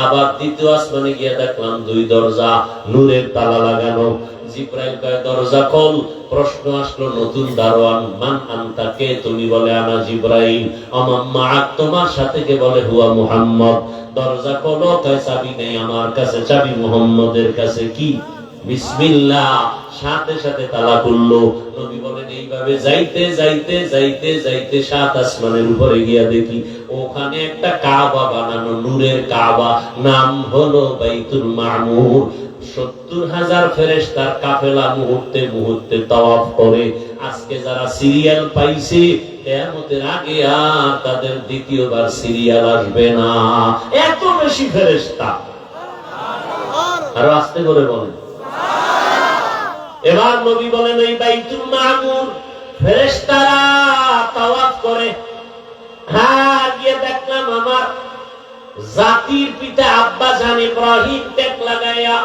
আবার দ্বিতীয় আসমানে গিয়ে দেখলাম 2 দরজা, নূরের তালা লাগানো। জিবরাইল কয় দরজা খোল। প্রশ্ন আসলো নতুন দারোয়ান, মান আনতা, কে তুমি? বলে আনা জিবরাইল। ওমান মাআক, তোমার সাথে কে? বলে হুয়া মুহাম্মদ। দরজা খোলো। কয় চাবি নেই আমার কাছে, চাবি মুহাম্মদের কাছে। কি? বিসমিল্লাহ। সাথে সাথে তালা খুললো। নবী বলেন এইভাবে যাইতে যাইতে যাইতে যাইতে 7 আসমানের উপরে গিয়া দেখি ওখানে একটা কাবা বানানো, নূরের কাবা, নাম হলো বাইতুল মামুর। 70,000 ফেরেশতার কাফেলা মুহূর্তে মুহূর্তে তাওয়াফ করে। আজকে যারা সিরিয়াল পাইছে, কিয়ামতের আগে আর তাদের দ্বিতীয়বার সিরিয়াল আসবে না, এত বেশি ফেরেশতা। আর আস্তে করে বলেন। এবার নবী বলেন এই বাইতুল মামুর ফেরেশতারা তাওয়াফ করে। হ্যাঁ, গিয়ে দেখলাম আমার জাতির পিতা আব্বা জান ইব্রাহিম টেক লাগাইয়া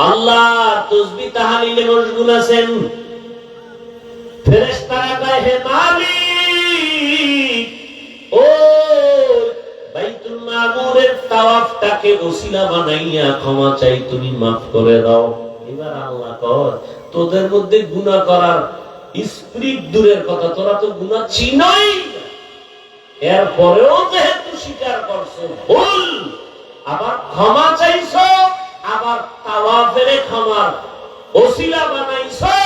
আল্লাহ তাসবিহ তাহলিলে মশগুল আছেন। ফেরেশতারা কয় হে মালিক, ও বাইতুল মামুরের তাওয়াফটাকে ওসিলা বানাইয়া ক্ষমা চাই, তুমি মাফ করে দাও। এবার আল্লাহ কয় তোদের মধ্যে গুনাহ করার স্পিরিট দূরের কথা, তোরা তো গুনাহ চিনই, এরপরেও যেহেতু স্বীকার করছো ভুল, আবার ক্ষমা চাইছো, আবার তাওয়াফের ক্ষমার ওসিলা বানাইছো,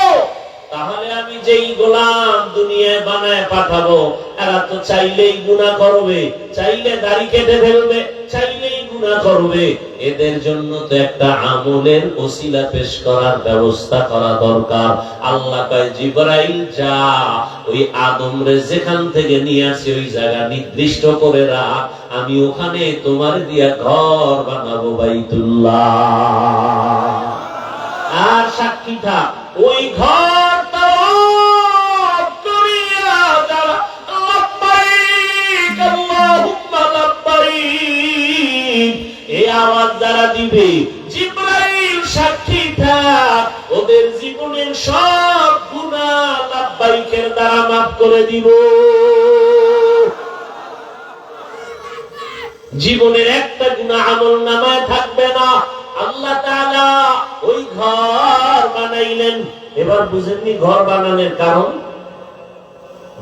তাহলে আমি যেই গোলাম দুনিয়ায় বানায় পাঠাবো এরা তো চাইলেই গুনাহ করবে, চাইলে দাড়ি কেটে ফেলবে, চাইলেই গুনাহ করবে। এদের জন্য তো একটা আমলের ওসিলা পেশ করার ব্যবস্থা করা দরকার। আল্লাহ কয় জিবরাইল যা, ওই আদমরে যেখান থেকে নিয়ে আসি ওই জায়গা নির্দিষ্ট করে রাখ, আমি ওখানে তোমার দিয়া ঘর বানাবো বাইতুল্লাহ। আর সাক্ষী থাক, ওই ঘর আওয়াজ যারা দিবে জিবরাইল সাক্ষী থাক, ওদের জীবনের সব গুনাহ লাব্বাইকের দ্বারা মাফ করে দিব। জীবনের একটা গুনাহ আমলনামায় থাকবে না। আল্লাহ তাআলা ওই ঘর বানাইলেন। এবার বুঝেননি ঘর বানানোর কারণ?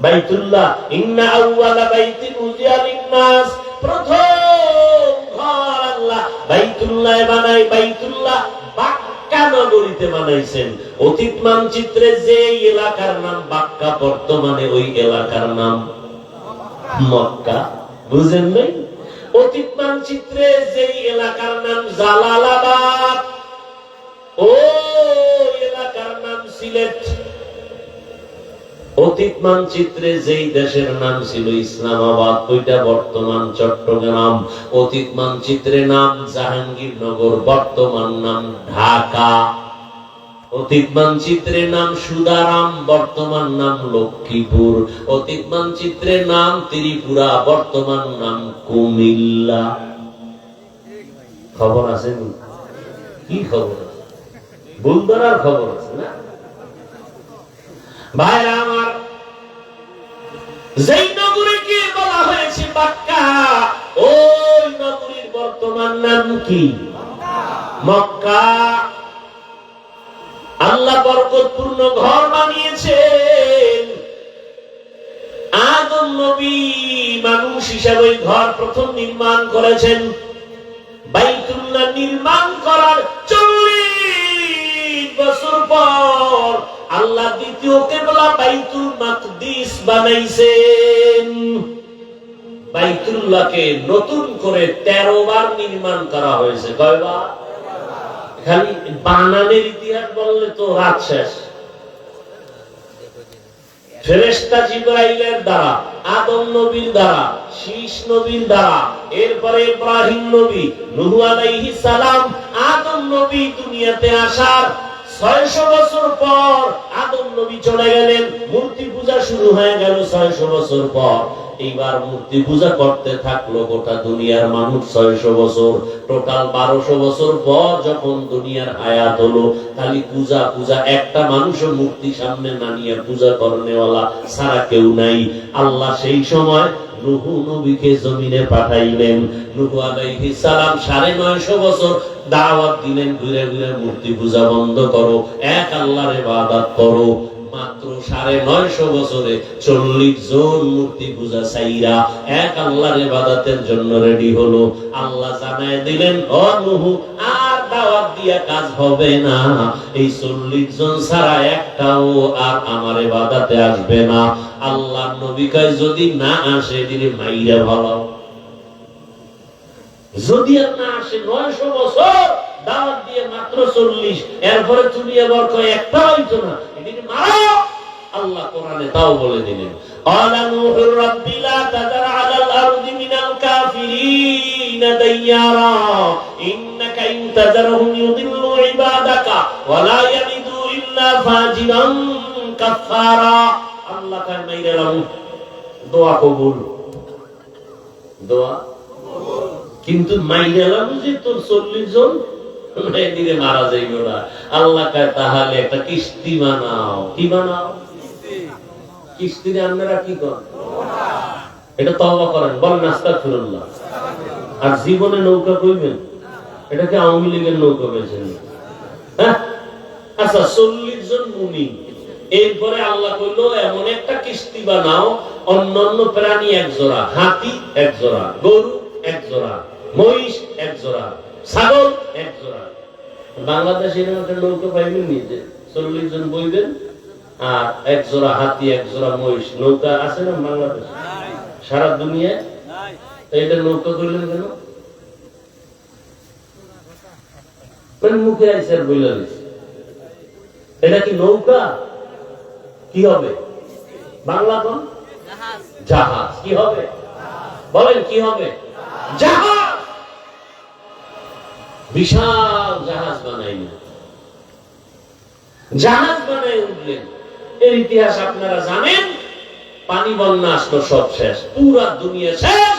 বাইতুল্লাহ, ইন্না আউওয়ালা বাইতিন উযিয়া লিন-নাস, প্রথম ঘর আল্লাহ বাইতুল্লাহ বানাই। বাইতুল্লাহ বাক্কা নগরীতে বানাইছেন। অতীত মানচিত্রে যে এলাকার নাম বাক্কা, বর্তমানে ওই এলাকার নাম মক্কা। বুঝেন নাই? অতীত মানচিত্রে যে এলাকার নাম জালালাবাদ, ও এলাকার নাম সিলেট। অতীত মানচিত্রে যেই দেশের নাম ছিল ইসলামাবাদ, ওইটা বর্তমান চট্টগ্রাম। অতীত মানচিত্রে নাম জাহাঙ্গীরনগর, বর্তমান নাম ঢাকা। অতীত মানচিত্রে নাম সুদারাম, বর্তমান নাম লক্ষ্মীপুর। অতীত মানচিত্রে নাম ত্রিপুরা, বর্তমান নাম কুমিল্লা। খবর আছে? কি খবর আছে? বুলদারার খবর আছে না? ভাইরা আমার, যেই নগরীকে বলা হয়েছে বাক্কা, ওই নগরীর বর্তমান নাম কি? মক্কা। আল্লাহ বরকতপূর্ণ ঘর বানিয়েছেন। আদম নবী মানুষ হিসাবে ওই ঘর প্রথম নির্মাণ করেছেন। বাইতুল্লাহ নির্মাণ করার 40 বছর পর আল্লাহ দ্বিতীয় কিবলা বাইতুল মাকদিস বানাইছেন। বাইতুল্লাহকে নতুন করে 13 বার নির্মাণ করা হয়েছে। কয়বার? খালি বানানের ইতিহাস বললে তো রাত শেষ। ফেরেশতা জিবরাইলের দ্বারা, আদম নবীর দ্বারা, শীষ নবীর দ্বারা, এরপরে ইব্রাহিম নবী, নূহ আলাইহিস সালাম, আদম নবী দুনিয়াতে আসার 600 বছর পর আদম নবী চলে গেলেন। মূর্তি পূজা শুরু হয়ে গেল 600 বছর পর। এইবার মূর্তি পূজা করতে থাকলো গোটা দুনিয়ার মানুষ 600 বছর। টোটাল 1200 বছর পর যখন দুনিয়ার হায়াত হলো, খালি পূজা পূজা, একটা মানুষও মূর্তি সামনে না নিয়ে পূজা করনেওয়ালা সারা কেউ নাই। আল্লাহ সেই সময় নূহ নবীকে জমিনে পাঠাইলেন। নূহ আলাইহিস সালাম 950 বছর দাওয়াত দিলেন, ঘুরে ঘুরে মূর্তি পূজা বন্ধ করো, এক আল্লাহর ইবাদত করো। মাত্র 950 বছরে 40 জন মূর্তি পূজা ছাইরা এক আল্লাহর ইবাদতের জন্য রেডি হলো। আল্লাহ জানায় দিলেন, ও নূহ, আর দাওয়াত দিয়া কাজ হবে না। এই 40 জন ছাড়া একটাও আর আমার ইবাদতে আসবে না। আল্লাহর নবী কয়, যদি না আসে দিনে মাইরা ভালো। যদি আর না আসে, 900 বছর দাওয়াত দিয়ে মাত্র 40, এরপরে তুমি আবার কয় একটা হইতো না, এদিকে মারো। আল্লাহ কোরআনে তাও বলে দিলেন, আলা নূহুর রাব্বি লা তাযার আলাল আরদি মিনাল কাফিরিনা দাইয়ারা ইন্নাকা ইন তাযারহুম ইউদিল্লু ইবাদাকা ওয়া লা ইয়ালিদু ইল্লা ফাজিরান কাফারা। আল্লাহ কয় মাইরালাম, দোয়া কবুল, দোয়া কবুল। কিন্তু মাইরালাম যে তোর 40 জন এদিকে মারা যাইব না। আল্লাহ কয় তাহলে একটা কিস্তি বানাও। কি বানাও? কিস্তিতে আপনারা কি করেন? এটা তওবা করেন, বলেন আস্তাগফিরুল্লাহ। আর জীবনে নৌকা কইবেন, এটা কি আওয়ামী লীগের নৌকা পেয়েছেন? হ্যাঁ, আচ্ছা 40 জন মুমিন। এরপরে আল্লাহ কইলো এমন একটা কিস্তি বানাও, অন্যান্য প্রাণী এক জোড়া, হাতি এক জোড়া, গরু এক জোড়া, মহিষ এক জোড়া, ছাগল এক জোড়া। বাংলাদেশে একটা নৌকা পাইবেন নিজে 40 জন বইবেন, আর এক জোড়া হাতি, এক জোড়া মহিষ। নৌকা আছে না বাংলাদেশে? সারা দুনিয়ায়। এটা নৌকা করলেন কেন? মুখে আইসে আর বইলা দিচ্ছে এটা কি নৌকা? কি হবে? বাংলা কোন? জাহাজ। কি হবে? বলেন কি হবে? জাহাজ। বিশাল জাহাজ বানাইলেন, জাহাজ বানাই উঠলেন। এর ইতিহাস আপনারা জানেন। পানি বন্যা আসলো, সব শেষ, পুরা দুনিয়া শেষ,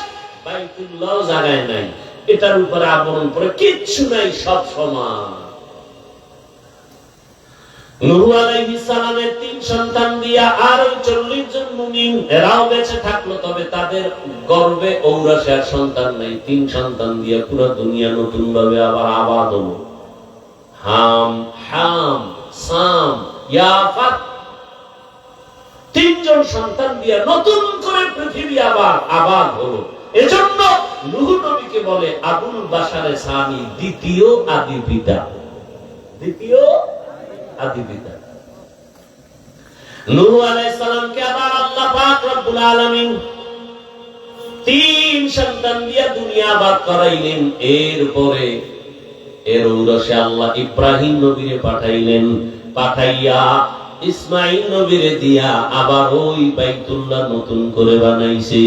বাইতুল্লাহ জায়গায় নাই, এটার উপরে আবরণ পরে কিচ্ছু নাই, সব সমান। নূহ আলাইহিস সালামের 3 সন্তান দিয়া আর 40 জন মুমিন এরাও বেঁচে থাকলো, তবে তাদের গর্ভে ঔরসে আর সন্তান নাই। 3 সন্তান দিয়া পুরো দুনিয়া নতুন ভাবে আবার আবাদ হলো। হাম, হাম, সাম, ইয়াফাত, তিনজন সন্তান দিয়ে নতুন করে পৃথিবী আবার আবাদ হলো। এজন্য নূহ নবীকে বলে আবুল বাশারে সানি, দ্বিতীয় আদি পিতা। দ্বিতীয় আদি পিতা নূহ আলাইহিস সালামকে আবার আল্লাহ পাক রব্বুল আলামিন তিন সন্তান দিয়ে দুনিয়া আবাদ করাইলেন। এরপরে এর ঔরসে আল্লাহ ইব্রাহিম নবীরে পাঠাইলেন, পাঠাইয়া ইসমাইল নবীরে দিয়া আবার ওই বাইতুল্লাহ নতুন করে বানাইছে।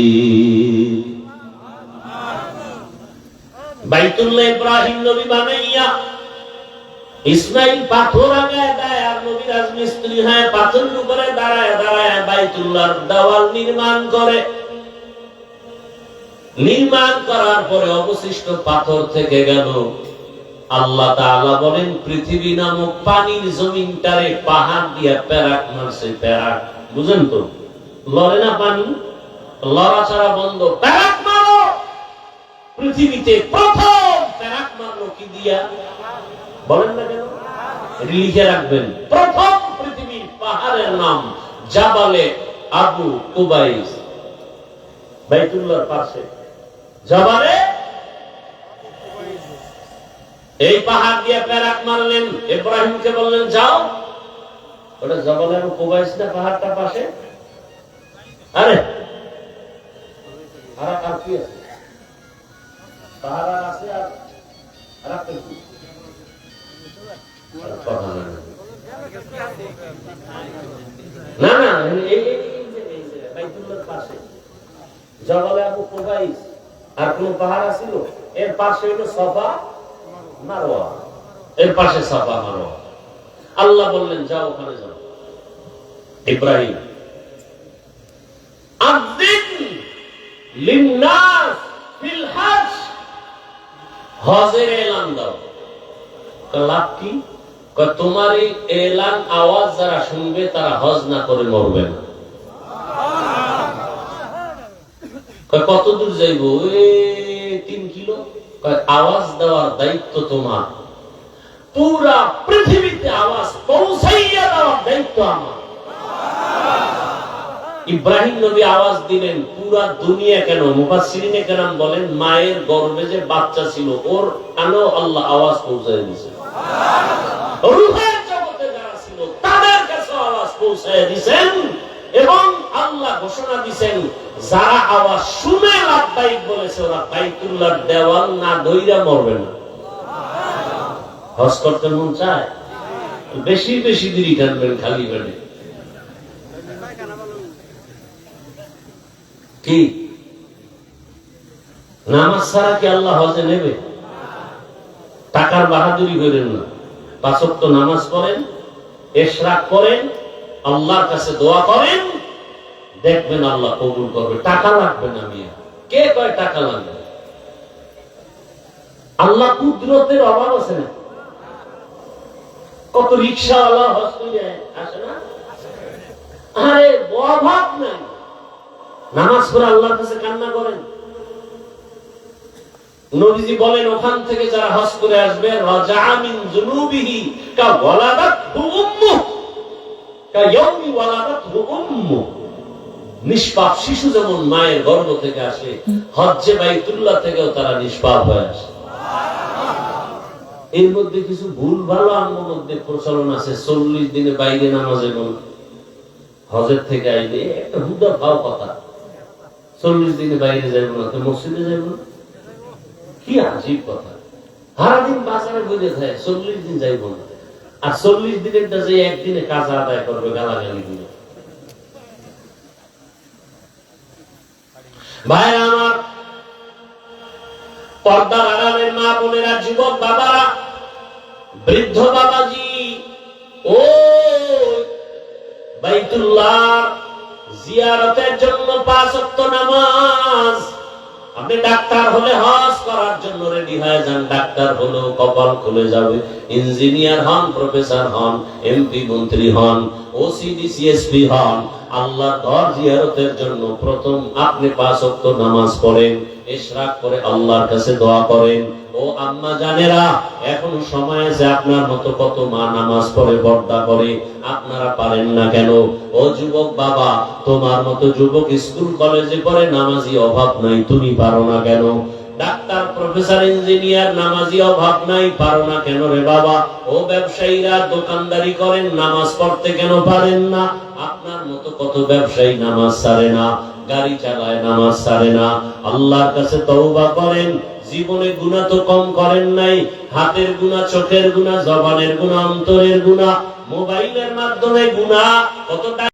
বাইতুল্লাহ ইব্রাহিম নবী বানাইয়া ইসমাইল পাথর আগায় দেয়, আর নবী রাজমিস্ত্রি হয় পাথর উপরে দাঁড়ায় দাঁড়ায় বাইতুল্লাহর দেওয়াল নির্মাণ করে। নির্মাণ করার পরে অবশিষ্ট পাথর থেকে গেল। আল্লাহ তাআলা বলেন পৃথিবী নামক পানির জমিনটারে পাহাড় দিয়ে প্যারাক মারছে। প্যারাক বুঝেন তো, লড়ে না পানি, লড়াছাড়া বন্ধ, প্যারাক মারো। পৃথিবীতে প্রথম প্যারাক মারলো কি দিয়া বলেন না কেন? লিখে রাখবেন, প্রথম পৃথিবীর পাহাড়ের নাম জাবালে আবু কুবাইস, বাইতুল্লাহর পাশে জাবালে। এই পাহাড় দিয়ে প্যারাক মারলেন, ইব্রাহিমকে বললেন যাও, ওটা জাবালে আবু কুবাইস না পাহাড়টা পাশে? আরে আর কি আছে? পাহাড় আছে আর কি? না না, এই বাইতুল্লাহর পাশে জাবালে আবু কুবাইস, আর কোন পাহাড় আছিল? এর পাশে হলো সাফা মারওয়া, এর পাশে সাফা মারওয়া। আল্লাহ বললেন যাও, ওখানে যাও। ইব্রাহিম আযিন লিন্নাস ফিল হজ, হজের এলান দাও। লাভ কি? তোমার এই এলান আওয়াজ যারা শুনবে তারা হজ না করে মরবে না। কত দূর যাইব? 3 কিলো। আওয়াজ দেওয়ার দায়িত্ব তোমার, পুরা পৃথিবীতে আওয়াজ পৌঁছাইয়া দেওয়ার দায়িত্ব আমার। ইব্রাহিম নবী আওয়াজ দিলেন, পুরা দুনিয়া কেন, মুফাসসিরিনে কেরাম বলেন মায়ের গর্ভে যে বাচ্চা ছিল ওর কানেও আল্লাহ আওয়াজ পৌঁছায় দিয়েছে। রূহের জগতে যারা ছিল তাদের কাছে আওয়াজ পৌঁছায় দিয়েছেন, এবং আল্লাহ ঘোষণা দিয়েছেন যারা আওয়াজ শুনে লাব্বাইক বলেছে ওরা বাইতুল্লাহর দেওয়াল না ধইরা মরবে না। হজ করতে মন চায়? বেশি বেশি দিনই টানবেন খালি পেটে। কি নামাজ ছাড়া কি আল্লাহ হজে নেবে? টাকার বাহাদুরি করেন না, 5 ওয়াক্ত নামাজ পড়েন, ইশরাক করেন, আল্লাহর কাছে দোয়া করেন, দেখবেন আল্লাহ কবুল করবে। টাকা লাগবে না মিয়া। কে কয় টাকা লাগবে? আল্লাহ কুদরতের অভাব আছে না? কত রিকশাওয়ালা হজ করে আসে না? আরে অভাব নাই, নামাজ পড়ে আল্লাহর কাছে কান্না করেন। নবীজি বলেন ওখান থেকে যারা হজ করে আসবে রাজা মিন যুনুবিহি কা ওয়ালাদাতহু উম্মুহু কা ইয়াউমি ওয়ালাদাতহু উম্মুহু, নিষ্পাপ শিশু যেমন মায়ের গর্ভ থেকে আসে, হজ্জে বাইতুল্লাহ থেকেও তারা নিষ্পাপ হয়ে আসে। এর মধ্যে কিছু ভুল ভালো আমার মধ্যে প্রচলন আছে। 40 দিনে বাইরে নামাজ, এবং হজের থেকে আইলে একটা হুদা ভাও কথা, 40 দিনে বাইরে যাইব না তো মসজিদে যাইব না। কি আজীব কথা। সারাদিন বাজারে বসে থাকে, 40 দিন যাইব না, আর 40 দিনের যে একদিনে কাজা আদায় করবে গালাগালি দিয়ে। ভাই আমার, পর্দার আড়ালের মা বোনেরা, যুবক বাবারা, বৃদ্ধ বাবাজি, ও বাইতুল্লাহ জিয়ারতের জন্য 5 ওয়াক্ত নামাজ। আপনি ডাক্তার হলে হজ করার জন্য রেডি হয়ে যান, ডাক্তার হলেও কপাল খুলে যাবে। ইঞ্জিনিয়ার হন, প্রফেসর হন, এমপি মন্ত্রী হন, ওসিডি সিএসপি হন, আল্লাহর ঘর জিয়ারতের জন্য প্রথম আপনি 5 ওয়াক্ত নামাজ পড়েন, ইশরাক করে আল্লাহর কাছে দোয়া করেন। ও আম্মা জানেরা, এখন সময় আছে, আপনার মতো কত মা নামাজ পড়ে, পর্দা করে, আপনারা পারেন না কেন? ও যুবক বাবা, তোমার মতো যুবক স্কুল কলেজে পড়ে, নামাজি অভাব নাই, তুমি পারো না কেন? ডাক্তার, প্রফেসর, ইঞ্জিনিয়ার, নামাজি অভাব নাই, পারো না কেন রে বাবা? ও ব্যবসায়ীরা দোকানদারি করেন, নামাজ পড়তে কেন পারেন না? আপনার মতো কত ব্যবসায়ী নামাজ ছাড়ে না, গাড়ি চালায়, নামাজ ছাড়ে না। আল্লাহর কাছে তওবা করেন। জীবনে গুনাহ তো কম করেন নাই, হাতের গুনাহ, চোখের গুনাহ, জবানের গুনাহ, অন্তরের গুনাহ, মোবাইলের মাধ্যমে গুনাহ, কত